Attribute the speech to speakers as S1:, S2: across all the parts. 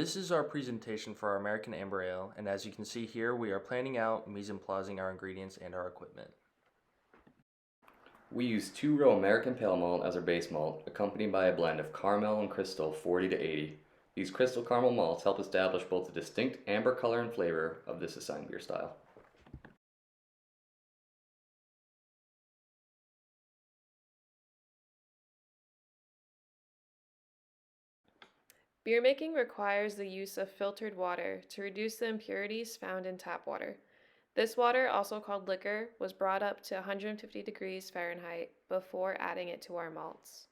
S1: This is our presentation for our American Amber Ale, and as you can see here, we are planning out mise en placing our ingredients and our equipment.
S2: We use 2-row American Pale Malt as our base malt, accompanied by a blend of caramel and crystal 40 to 80. These crystal caramel malts help establish both the distinct amber color and flavor of this assigned beer style.
S3: Beer making requires the use of filtered water to reduce the impurities found in tap water. This water, also called liquor, was brought up to 150 degrees Fahrenheit before adding it to our malts.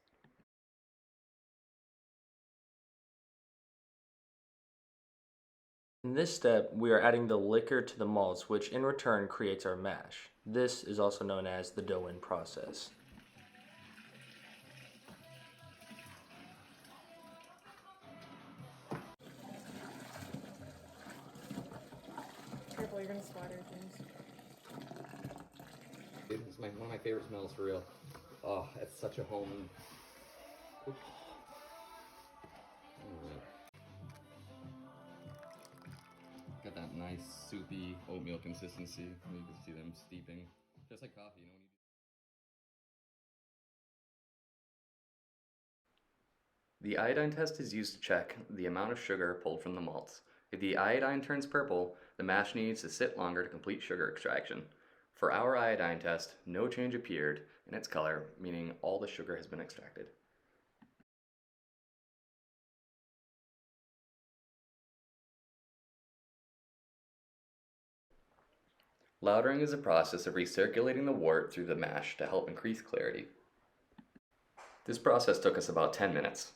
S1: In this step, we are adding the liquor to the malts, which in return creates our mash. This is also known as the dough-in process.
S3: Careful, you're gonna splatter things.
S2: It's one of my favorite smells for real. Oh, it's such a home. Got that nice soupy oatmeal consistency. You can see them steeping, just like coffee. The iodine test is used to check the amount of sugar pulled from the malts. If the iodine turns purple, the mash needs to sit longer to complete sugar extraction. For our iodine test, no change appeared in its color, meaning all the sugar has been extracted. Lautering is a process of recirculating the wort through the mash to help increase clarity. This process took us about 10 minutes.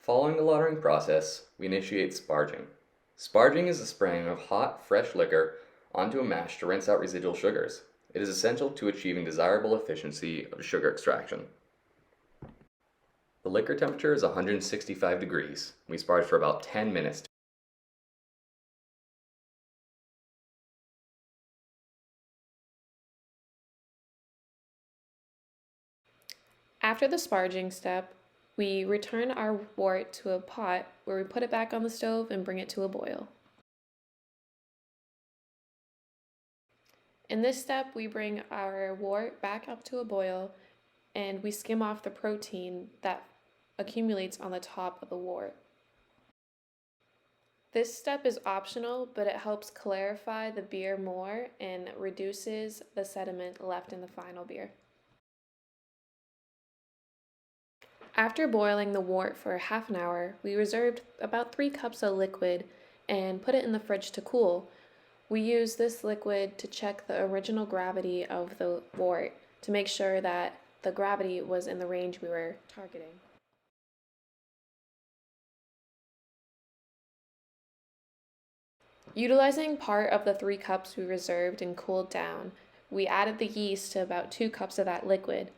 S2: Following the lautering process, we initiate sparging. Sparging is the spraying of hot, fresh liquor onto a mash to rinse out residual sugars. It is essential to achieving desirable efficiency of sugar extraction. The liquor temperature is 165 degrees. We sparge for about 10 minutes.
S3: After the sparging step, we return our wort to a pot where we put it back on the stove and bring it to a boil. In this step, we bring our wort back up to a boil and we skim off the protein that accumulates on the top of the wort. This step is optional, but it helps clarify the beer more and reduces the sediment left in the final beer. After boiling the wort for half an hour, we reserved about 3 cups of liquid and put it in the fridge to cool. We use this liquid to check the original gravity of the wort to make sure that the gravity was in the range we were targeting. Utilizing part of the 3 cups we reserved and cooled down, we added the yeast to about 2 cups of that liquid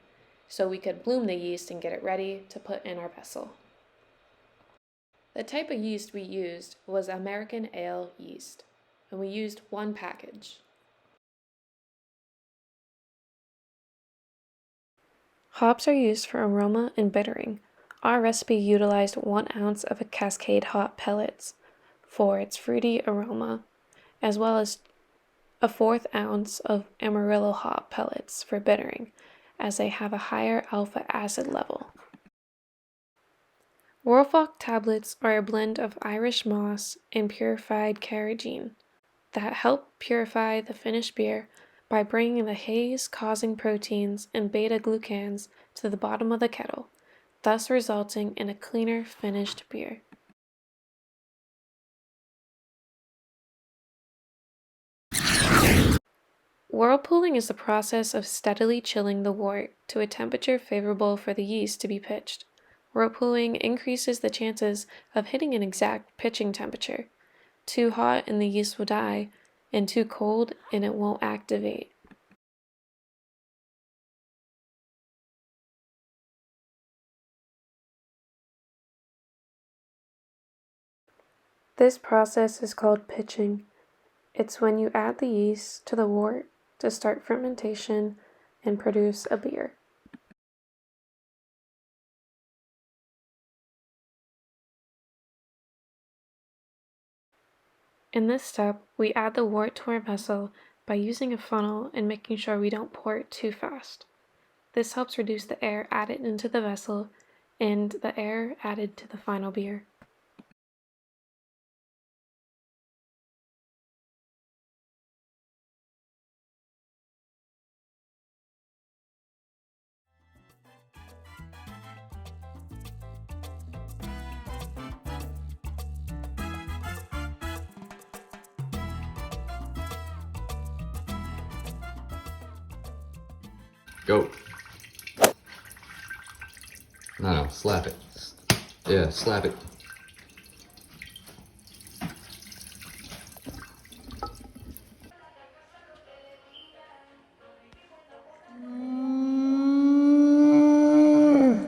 S3: so we could bloom the yeast and get it ready to put in our vessel. The type of yeast we used was American Ale yeast, and we used 1 package. Hops are used for aroma and bittering. Our recipe utilized 1 ounce of a Cascade hop pellets for its fruity aroma, as well as a 1/4 ounce of Amarillo hop pellets for bittering, as they have a higher alpha acid level. Rohrfock tablets are a blend of Irish moss and purified carrageen that help purify the finished beer by bringing the haze-causing proteins and beta-glucans to the bottom of the kettle, thus resulting in a cleaner finished beer. Whirlpooling is the process of steadily chilling the wort to a temperature favorable for the yeast to be pitched. Whirlpooling increases the chances of hitting an exact pitching temperature. Too hot and the yeast will die, and too cold and it won't activate. This process is called pitching. It's when you add the yeast to the wort to start fermentation and produce a beer. In this step, we add the wort to our vessel by using a funnel and making sure we don't pour it too fast. This helps reduce the air added into the vessel and the air added to the final beer.
S2: Go. No, slap it. Yeah, slap it.